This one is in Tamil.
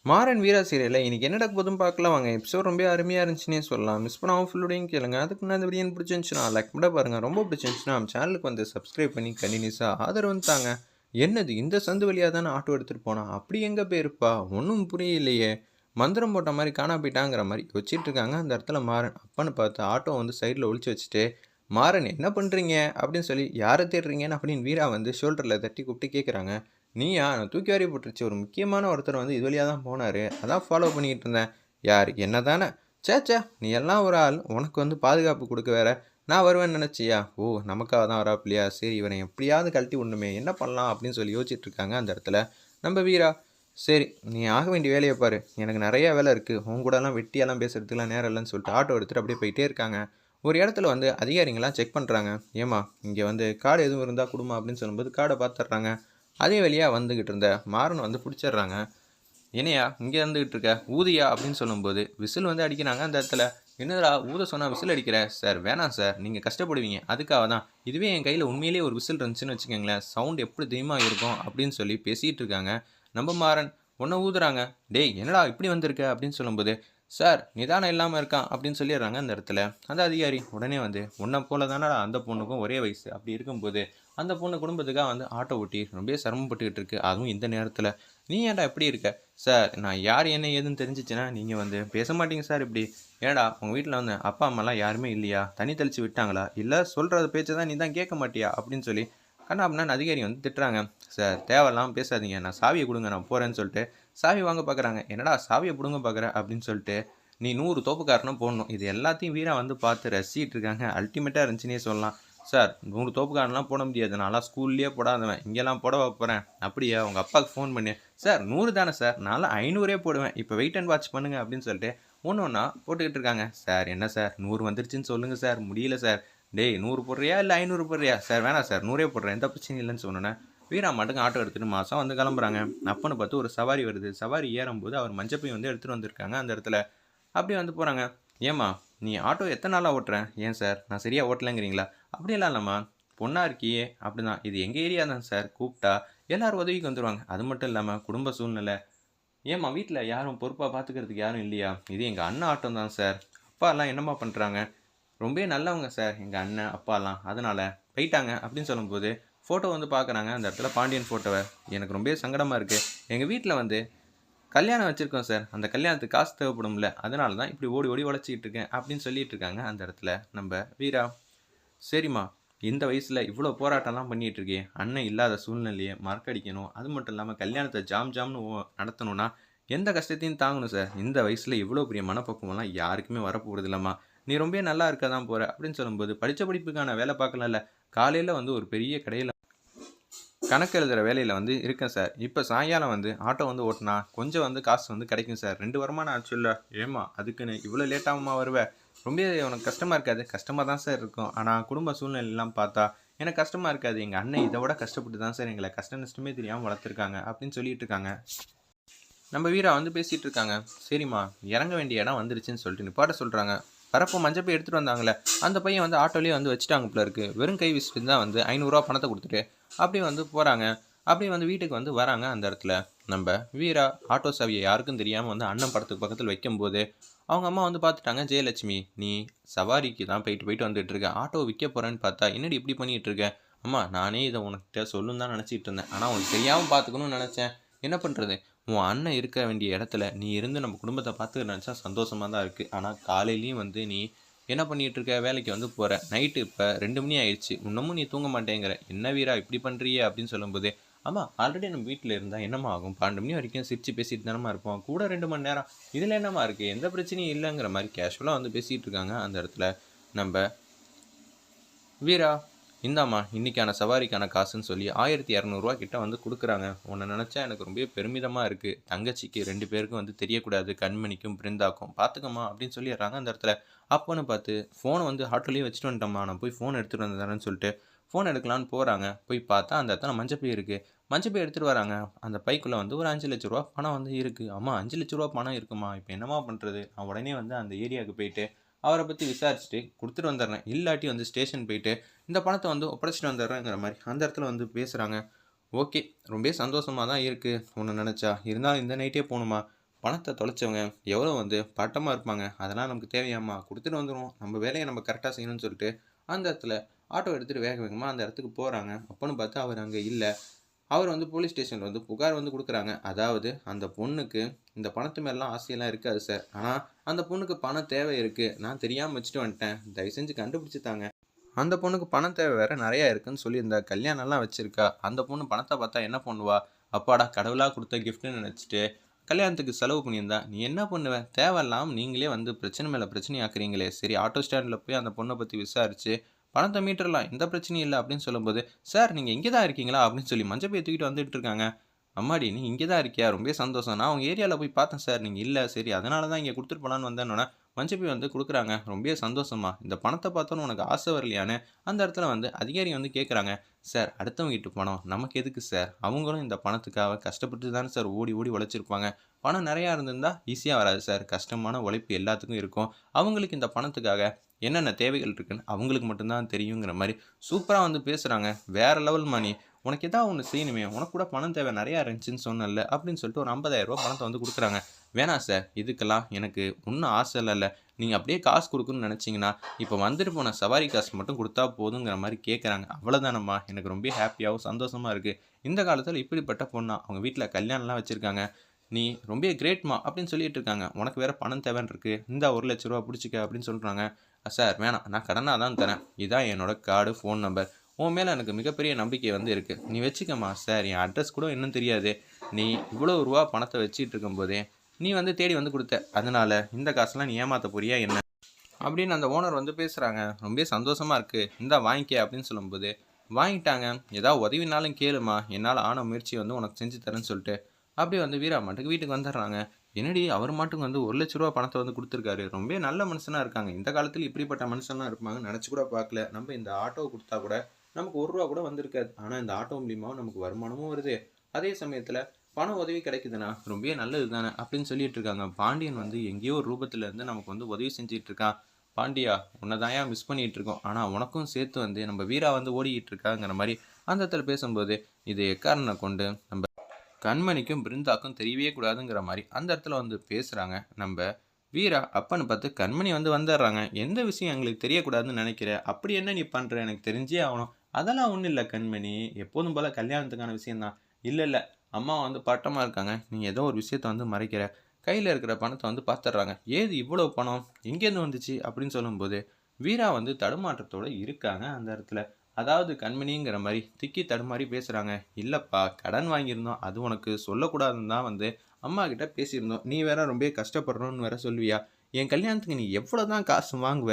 மாறன் வீரா சீரியல்ல இன்னைக்கு என்ன நடக்க போதுன்னு பார்க்கலாம் வாங்க. எபிசோட் ரொம்ப அருமையா இருந்துச்சுன்னே சொல்லலாம். மிஸ் பண்ணாம ஃபுல்லோடையும் கேளுங்க. அதுக்கு முன்னாடி இந்த வீடியோ பிடிச்சிருந்துச்சுன்னா லைக் பண்ண பாருங்க. ரொம்ப பிடிச்சிருந்துச்சுன்னா நம்ம சேனலுக்கு வந்து சப்ஸ்கிரைப் பண்ணி கண்டினியூஸா ஆதரவு தாங்க. என்னது இந்த சந்து வழியா தானே ஆட்டோ எடுத்துட்டு போனா அப்படி எங்க போயிருப்பா ஒன்றும் புரியலையே. மந்திரம் போட்ட மாதிரி காணா போயிட்டாங்கிற மாதிரி வச்சிட்டு இருக்காங்க அந்த இடத்துல மாறன். அப்பன்னு பார்த்து ஆட்டோ வந்து சைடில் ஒழிச்சு வச்சுட்டு மாறன் என்ன பண்ணுறீங்க அப்படின்னு சொல்லி யாரை தேடுறீங்கன்னு அப்படின்னு வீரா வந்து ஷோல்டரில் தட்டி கூப்பிட்டு கேட்குறாங்க. நீயா நான் தூக்கி வாரி போட்டுருச்சு ஒரு முக்கியமான ஒருத்தர் வந்து இது வழியாக தான் போனார், அதான் ஃபாலோ பண்ணிக்கிட்டு இருந்தேன். யார் என்ன தானே? சேச்சா நீ எல்லாம் ஒரு ஆள், உனக்கு வந்து பாதுகாப்பு கொடுக்க வேற நான் வருவேன்னு நினச்சியா? ஓ நமக்காக தான் வராப்பில்லையா? சரி இவனை எப்படியாவது கழட்டி விடணுமே, என்ன பண்ணலாம் அப்படின்னு சொல்லி யோசிச்சுட்டு இருக்காங்க அந்த இடத்துல நம்ம வீரா. சரி நீ ஆக வேண்டிய வேலையை பாரு, எனக்கு நிறையா வேலை இருக்குது, உன் கூடலாம் வெட்டியெல்லாம் பேசுறதுக்குலாம் நேரம் இல்லைன்னு சொல்லிட்டு ஆட்டோ எடுத்துகிட்டு அப்படியே போயிட்டே இருக்காங்க. ஒரு இடத்துல வந்து அதிகாரிங்களாம் செக் பண்ணுறாங்க. ஏமா இங்கே வந்து கார்டு எதுவும் இருந்தால் கொடுமா அப்படின்னு சொல்லும்போது கார்டை பார்த்துட்றாங்க. அதே வழியாக வந்துக்கிட்டு இருந்த மாறன் வந்து பிடிச்சிடுறாங்க. என்னையா இங்கே இருந்துக்கிட்டு இருக்க ஊதியா அப்படின்னு சொல்லும்போது விசில் வந்து அடிக்கிறாங்க அந்த இடத்துல. என்னடா ஊத சொன்னால் விசில் அடிக்கிற? சார் வேணாம் சார், நீங்கள் கஷ்டப்படுவீங்க அதுக்காக தான். இதுவே என் கையில் உண்மையிலேயே ஒரு விசில் இருந்துச்சுன்னு வச்சுக்கோங்களேன், சவுண்ட் எப்படி தெரியுமா இருக்கும் அப்படின்னு சொல்லி பேசிகிட்டு இருக்காங்க நம்ம மாறன். ஒன்றை ஊதுறாங்க. டேய் என்னடா இப்படி வந்திருக்க அப்படின்னு சொல்லும்போது சார் நிதானம் இல்லாமல் இருக்கான் அப்படின்னு சொல்லிடுறாங்க அந்த இடத்துல. அந்த அதிகாரி உடனே வந்து உன்னை போல தானடா அந்த பொண்ணுக்கும் ஒரே வயசு, அப்படி இருக்கும்போது அந்த பொண்ணு குடும்பத்துக்காக வந்து ஆட்டோ ஓட்டி ரொம்ப சிரமப்பட்டுக்கிட்டு இருக்கு, அதுவும் இந்த நேரத்தில் நீ ஏன்டா எப்படி இருக்க? சார் நான் யார் என்ன ஏதுன்னு தெரிஞ்சிச்சுன்னா நீங்கள் வந்து பேச மாட்டீங்க சார் இப்படி. ஏன்டா உங்கள் வீட்டில் வந்து அப்பா அம்மாலாம் யாருமே இல்லையா? தண்ணி தெளித்து விட்டாங்களா? இல்லை சொல்கிற பேச்சை தான் நீ தான் கேட்க மாட்டியா அப்படின்னு சொல்லி கண்ணாபின்னான்னு அதிகாரி வந்து திட்டுறாங்க. சார் தேவையில்லாமல் பேசாதீங்க, நான் சாவியை கொடுங்க நான் போகிறேன்னு சொல்லிட்டு சாவி வாங்க பார்க்குறாங்க. என்னடா சாவியை பிடுங்க பார்க்குற அப்படின்னு சொல்லிட்டு நீ 100 தோப்புக்காரனும் போடணும். இது எல்லாத்தையும் வீரா வந்து பார்த்து ரசிச்சிட்டு இருக்காங்க. அல்டிமேட்டாக இருந்துச்சுன்னே சொல்லலாம். சார் 100 தோப்புக்காரன்லாம் போட முடியாது, நான்லாம் ஸ்கூல்லேயே போடாதவன், இங்கெல்லாம் போட வைப்பறேன். அப்படியா உங்கள் அப்பாவுக்கு ஃபோன் பண்ணி சார் 100 தானே சார், நான்லாம் 500 போடுவேன், இப்போ வெயிட் அண்ட் வாட்ச் பண்ணுங்கள் அப்படின்னு சொல்லிட்டு ஒன்று ஒன்றா போட்டுக்கிட்டு இருக்காங்க. சார் என்ன சார் 100 வந்துருச்சுன்னு சொல்லுங்கள் சார், முடியல சார். டேய் 100 போடுறியா இல்லை 500 போடுறியா? சார் வேணாம் சார் 100 போடுறேன், எந்த பிரச்சனையும் இல்லைன்னு சொன்னோன்னே வீரா மாட்டுக்கு ஆட்டோ எடுத்துகிட்டு மாதம் வந்து கிளம்புறாங்க. அப்பன்னு பார்த்து ஒரு சவாரி வருது. சவாரி ஏறும்போது அவர் மஞ்சப்பை வந்து எடுத்துகிட்டு வந்திருக்காங்க அந்த இடத்துல. அப்படி வந்து போகிறாங்க. ஏம்மா நீ ஆட்டோ எத்தனை நாளாக ஓட்டுறேன்? ஏன் சார் நான் சரியாக ஓட்டலைங்கிறீங்களா? அப்படியெல்லாம் இல்லைம்மா, பொண்ணா இருக்கியே அப்படிதான், இது எங்கள் ஏரியா தான் சார், கூப்பிட்டா எல்லாரும் உதவிக்கு வந்துடுவாங்க. அது மட்டும் இல்லாமல் குடும்ப சூழ்நிலை. ஏம்மா வீட்டில் யாரும் பொறுப்பாக பார்த்துக்கிறதுக்கு யாரும் இல்லையா? இது எங்கள் அண்ணன் ஆட்டோ தான் சார். அப்பா எல்லாம் என்னம்மா பண்ணுறாங்க? ரொம்ப நல்லவங்க சார் எங்கள் அண்ணன் அப்பாலாம், அதனால் போயிட்டாங்க அப்படின்னு சொல்லும்போது ஃபோட்டோ வந்து பார்க்குறாங்க அந்த இடத்துல பாண்டியன் ஃபோட்டோவை. எனக்கு ரொம்ப சங்கடமாக இருக்குது. எங்கள் வீட்டில் வந்து கல்யாணம் வச்சுருக்கோம் சார், அந்த கல்யாணத்துக்கு காசு தேவைப்படும்ல, அதனால தான் இப்படி ஓடி ஓடி உழைச்சிக்கிட்டு இருக்கேன் அப்படின்னு சொல்லிட்டு இருக்காங்க அந்த இடத்துல நம்ம வீரா. சரிம்மா இந்த வயசில் இவ்வளோ போராட்டம்லாம் பண்ணிகிட்டு இருக்கே, அண்ணன் இல்லாத சூழ்நிலையை மறக்கடிக்கணும், அது மட்டும் இல்லாமல் கல்யாணத்தை ஜாம் ஜாம்னு நடத்தணும்னா எந்த கஷ்டத்தையும் தாங்கணும் சார். இந்த வயசில் இவ்வளோ பெரிய மனப்பக்குவம்லாம் யாருக்குமே வரப்போகிறது இல்லைம்மா, நீ ரொம்ப நல்லா இருக்க தான் போகிற அப்படின்னு சொல்லும்போது படித்த படிப்புக்கான வேலை பார்க்கலாம்ல, காலையில் வந்து ஒரு பெரிய கடையில் கணக்கு எழுதுகிற வேலையில் வந்து இருக்கேன் சார். இப்போ சாயங்காலம் வந்து ஆட்டோ வந்து ஓட்டினா கொஞ்சம் வந்து காசு வந்து கிடைக்கும் சார். 2 வருமானம் ஆச்சு இல்லை? ஏம்மா அதுக்குன்னு இவ்வளோ லேட்டாகுமா வருவேன்? ரொம்ப உனக்கு கஷ்டமாக இருக்காது? கஷ்டமாக தான் சார் இருக்கும், ஆனால் குடும்ப சூழ்நிலையெல்லாம் பார்த்தா எனக்கு கஷ்டமாக இருக்காது. எங்கள் அண்ணன் இதை விட கஷ்டப்பட்டு தான் சார் எங்களை கஷ்ட நஷ்டமே தெரியாமல் வளர்த்துருக்காங்க அப்படின்னு சொல்லிட்டு இருக்காங்க. நம்ம வீரா வந்து பேசிகிட்டு இருக்காங்க. சரிம்மா இறங்க வேண்டிய இடம் வந்துருச்சுன்னு சொல்லிட்டு நிப்பாட்ட சொல்கிறாங்க. வரப்போ மஞ்சப்பை எடுத்துகிட்டு வந்தாங்களே அந்த பையன் வந்து ஆட்டோலேயே வந்து வச்சுட்டாங்க போல இருக்குது. வெறும் கை வச்சுட்டு தான் வந்து 500 பணத்தை கொடுத்துட்டு அப்படியே வந்து போகிறாங்க. அப்படியே வந்து வீட்டுக்கு வந்து வராங்க அந்த இடத்துல. நம்ம வீரா ஆட்டோ சாவியை யாருக்கும் தெரியாமல் வந்து அண்ணன் படத்துக்கு பக்கத்தில் வைக்கும்போது அவங்க அம்மா வந்து பார்த்துட்டாங்க. ஜெயலட்சுமி நீ சவாரிக்கு தான் போயிட்டு போயிட்டு வந்துட்டு இருக்க, ஆட்டோ விற்க போகிறேன்னு பார்த்தா என்னடி இப்படி பண்ணிகிட்டு இருக்க? அம்மா நானே இதை உனக்கிட்ட சொல்லணும் தான் நினச்சிட்டு இருந்தேன், ஆனால் உனக்கு தெரியாமல் பார்த்துக்கணும்னு நினச்சேன், என்ன பண்ணுறது? உன் அண்ணன் இருக்க வேண்டிய இடத்துல நீ இருந்து நம்ம குடும்பத்தை பார்த்துக்க நினச்சா சந்தோஷமாக தான் இருக்குது. ஆனால் காலையிலையும் வந்து நீ என்ன பண்ணிகிட்டு இருக்க, வேலைக்கு வந்து போகிற, நைட்டு இப்போ 2 மணி ஆயிடுச்சு, இன்னமும் நீ தூங்க மாட்டேங்கிற, என்ன வீரா இப்படி பண்ணுறியே அப்படின்னு சொல்லும்போது ஆமாம் ஆல்ரெடி நம்ம வீட்டில் இருந்தால் என்னம்மா ஆகும், 12 மணி வரைக்கும் சிரித்து பேசிட்டு தானமா இருப்போம், கூட 2 மணி நேரம், இதில் என்னம்மா இருக்குது, எந்த பிரச்சனையும் இல்லைங்கிற மாதிரி கேஷுவலாக வந்து பேசிகிட்டு இருக்காங்க அந்த இடத்துல நம்ம வீரா. இந்தாம்மா இன்றைக்கான சவாரிக்கான காசுன்னு சொல்லி 1200 கிட்ட வந்து கொடுக்குறாங்க. உன்னை நினச்சா எனக்கு ரொம்ப பெருமிதமாக இருக்குது. தங்கச்சிக்கு 2 பேருக்கும் வந்து தெரியக்கூடாது, கண்மணிக்கும் பிருந்தாக்கும் பார்த்துக்கம்மா அப்படின்னு சொல்லிடுறாங்க அந்த இடத்துல. அப்போன்னு பார்த்து ஃபோனை வந்து ஆட்டோலேயே வச்சுட்டு வந்துட்டோம்மா, நான் போய் ஃபோன் எடுத்துகிட்டு வந்தேன்னு சொல்லிட்டு ஃபோன் எடுக்கலான்னு போகிறாங்க. போய் பார்த்தா அந்த இடத்துல மஞ்சப்பை இருக்குது. மஞ்சப்பை எடுத்துகிட்டு வராங்க. அந்த பைக்குள்ளே வந்து ஒரு 5 லட்ச ரூபா பணம் வந்து இருக்குது. அம்மா 5 லட்ச ரூபா பணம் இருக்குமா, இப்போ என்னம்மா பண்ணுறது? நான் உடனே வந்து அந்த ஏரியாவுக்கு போயிட்டு அவரை பற்றி விசாரிச்சுட்டு கொடுத்துட்டு வந்துடுறேன், இல்லாட்டி வந்து ஸ்டேஷன் போயிட்டு இந்த பணத்தை வந்து ஒப்படைச்சிட்டு வந்துடுறேங்கிற மாதிரி அந்த இடத்துல வந்து பேசுகிறாங்க. ஓகே ரொம்ப சந்தோஷமாக தான் இருக்குது ஒன்று நினச்சா, இருந்தாலும் இந்த நைட்டே போகணுமா? பணத்த தொலைச்சவங்க எவ்வளோ வந்து பட்டமா இருப்பாங்க. அதெல்லாம் நமக்கு தேவையாம்மா? குடுத்துட்டு வந்துருவோம். நம்ம வேலைய நம்ம கரெக்ட்டா செய்யணும்னு சொல்லிட்டு, அந்த இடத்துல ஆட்டோ எடுத்துட்டு வேக வேகமா அந்த இடத்துக்கு போறாங்க. அப்பன்னு பார்த்தா அவர் அங்க இல்ல. அவர் வந்து போலீஸ் ஸ்டேஷன்ல வந்து புகார் வந்து குடுக்குறாங்க. அதாவது அந்த பொண்ணுக்கு இந்த பணத்து மேலலாம் ஆசையெல்லாம் இருக்காது சார். ஆனா அந்த பொண்ணுக்கு பணம் தேவை இருக்கு. நான் தெரியாம வச்சுட்டு வந்துட்டேன். தயவு செஞ்சு கண்டுபிடிச்சு தாங்க. அந்த பொண்ணுக்கு பணம் தேவை வேற நெறையா இருக்குன்னு சொல்லியிருந்தா. கல்யாணம்லாம் வச்சிருக்கா. அந்த பொண்ணு பணத்த பார்த்தா என்ன பண்ணுவா? அப்பாடா! கடவுளா குடுத்த கிஃப்ட்ன்னு நெனச்சுட்டு, கல்யாணத்துக்கு செலவு பண்ணியிருந்தா. நீ என்ன பண்ணுவ? தேவையில்லாம நீங்களே வந்து பிரச்சனை மேல பிரச்சனை ஆக்குறீங்களே! சரி ஆட்டோ ஸ்டாண்ட்ல போய் அந்த பொண்ண பத்தி விசாரிச்சு, பணத்த மீட்டுறலாம். எந்த பிரச்சனையும் இல்ல அப்படின்னு சொல்லும்போது, "சார் நீங்க இங்க தான் இருக்கீங்களா?" அப்படின்னு சொல்லி மஞ்ச பைய தூக்கிட்டு வந்துட்டு இருக்காங்க. "அம்மாடி நீ இங்க தான் இருக்கியா? ரொம்பவே சந்தோஷம். நான் உங்க ஏரியால போய் பார்த்தேன் சார். நீங்க இல்ல. சரி அதனால தான் இங்க குடுத்துட்டு போலான்னு வந்தேன்னோனே" மஞ்ச பை வந்து குடுக்குறாங்க. "ரொம்பவே சந்தோஷம்மா. இந்த பணத்த பார்த்தோனே உனக்கு ஆசை வரலையான்னு?" அந்த இடத்துல வந்து அதிகாரி வந்து கேட்குறாங்க. "சார் அடுத்தவங்க வீட்டு பணம் நமக்கு எதுக்கு சார்? அவங்களும் இந்த பணத்துக்காக கஷ்டப்பட்டு தானே சார் ஓடி ஓடி உழைச்சிருப்பாங்க. பணம் நெறையா இருந்திருந்தா ஈஸியா வராது சார். கஷ்டமான உழைப்பு எல்லாத்துக்கும் இருக்கும். அவங்களுக்கு இந்த பணத்துக்காக என்னென்ன தேவைகள் இருக்குன்னு அவங்களுக்கு மட்டும் தான் தெரியுங்கிற மாரி சூப்பரா வந்து பேசுறாங்க. வேற லெவல்மா நீ. உனக்கு ஏதாவது ஒண்ணு செய்யணுமே! உனக்கு கூட பணம் தேவை நெறையா இருந்துச்சுன்னு சொன்னேல்ல. அப்படின்னு சொல்லிட்டு ஒரு ரூ. 50,000 பணத்த வந்து குடுக்குறாங்க. வேணாம் சார். இதுக்கெல்லாம் எனக்கு ஒண்ணும் ஆசைலாம் இல்ல. நீங்க அப்படியே காசு குடுக்கணும்னு நெனச்சீங்கன்னா, இப்ப வந்துட்டு போன சவாரி காசு மட்டும் குடுத்தா போதுங்கிற மாரி கேட்கறாங்க. அவ்வளோதானம்மா. எனக்கு ரொம்ப ஹேப்பியாவும், சந்தோஷமா இருக்கு. இந்த காலத்துல இப்படிப்பட்ட பொண்ணா? அவங்க வீட்ல கல்யாணம்லாம் வச்சிருக்காங்க. நீ ரொம்பவே கிரேட்மா அப்படின்னு சொல்லிட்டு இருக்காங்க. உனக்கு வேற பணம் தேவைன்னு இருக்கு. இந்தா ரூ. 1,00,000 புடிச்சுக்க அப்படின்னு சொல்றாங்க. சார் வேணாம். நான் கடனா தான் தரேன். இதான் என்னோட கார்டு, ஃபோன் நம்பர். உன் மேல எனக்கு மிகப்பெரிய நம்பிக்கை வந்து இருக்கு. நீ வச்சுக்கம்மா. சார் என் அட்ரஸ் கூட இன்னும் தெரியாது. நீ இவ்வளோ ரூவா பணத்த வச்சுட்டு இருக்கும்போதே, நீ வந்து தேடி வந்து குடுத்த. அதனால இந்த காசெல்லாம் நீ ஏமாத்த போறியா என்ன? அப்படின்னு அந்த ஓனர் வந்து பேசுறாங்க. ரொம்பவே சந்தோஷமா இருக்கு. இந்தா வாங்கிக்க அப்படின்னு சொல்லும்போது, வாங்கிட்டாங்க. ஏதாவது உதவினாலும் கேளும்மா. என்னால ஆன முயற்சிய வந்து உனக்கு செஞ்சு தரேன்னு சொல்லிட்டு, அப்படியே வந்து வீரா மாட்டுக்கு வீட்டுக்கு வந்துடுறாங்க. என்னடி அவர் மாட்டுக்கு வந்து ரூ. 1,00,000 பணத்த வந்து குடுத்துருக்காரு. ரொம்பவே நல்ல மனுஷனா இருக்காங்க. இந்த காலத்துல இப்படிப்பட்ட மனுஷன்லாம் இருப்பாங்கன்னு நெனச்சு கூட பார்க்கல. நம்ம இந்த ஆட்டோ குடுத்தா கூட நமக்கு ரூ. 1 கூட வந்திருக்காது. ஆனா இந்த ஆட்டோ மூலியமா நமக்கு வருமானமும் வருது. அதே சமயத்துல பண உதவி கிடைக்குதுன்னா, ரொம்பவே நல்லது தானே! அப்படின்னு சொல்லிட்டு இருக்காங்க. பாண்டியன் வந்து எங்கேயோ ஒரு ரூபத்துல இருந்து நமக்கு வந்து உதவி செஞ்சுட்டு இருக்கான். பாண்டியா! உன்ன தான்யா மிஸ் பண்ணிட்டு இருக்கோம். ஆனா உனக்கும் சேர்த்து வந்து நம்ம வீரா வந்து ஓடிக்கிட்டு இருக்காங்கிற மாரி அந்த இடத்துல பேசும்போது, இது எக்காரணம் கொண்டு நம்ப கண்மணிக்கும், பிருந்தாக்கும் தெரியவே கூடாதுங்கிற மாரி அந்த இடத்துல வந்து பேசுறாங்க. நம்ப வீரா அப்பன்னு பார்த்து கண்மணி வந்து வந்துர்றாங்க. "எந்த விஷயம் எங்களுக்கு தெரியக்கூடாதுன்னு நெனைக்கிற? அப்படி என்ன நீ பண்ற? எனக்கு தெரிஞ்சே ஆவணும்." "அதெல்லாம் ஒண்ணும் இல்ல கண்மணி. எப்போதும் போல கல்யாணத்துக்கான விஷயம் தான்." "இல்ல, இல்ல. அம்மா வந்து பட்டமா இருக்காங்க. நீ ஏதோ ஒரு விஷயத்த வந்து மறைக்கிற." கையில இருக்கிற பணத்த வந்து பார்த்துர்றாங்க. "ஏது இவ்வளோ பணம்? எங்கேருந்து வந்துச்சு?" அப்படின்னு சொல்லும்போது, வீரா வந்து தடுமாற்றத்தோட இருக்காங்க அந்த இடத்துல. அதாவது கண்மணிங்கிற மாரி திக்கி தடுமாறி பேசுறாங்க. "இல்லப்பா, கடன் வாங்கியிருந்தோம். அது உனக்கு சொல்லக்கூடாதுன்னு தான் வந்து அம்மாகிட்ட பேசியிருந்தோம். நீ வேற ரொம்பவே கஷ்டப்படுறோம்ன்னு வேற சொல்லுவியா? என் கல்யாணத்துக்கு நீ எவ்வளோ தான் காசு வாங்குவ?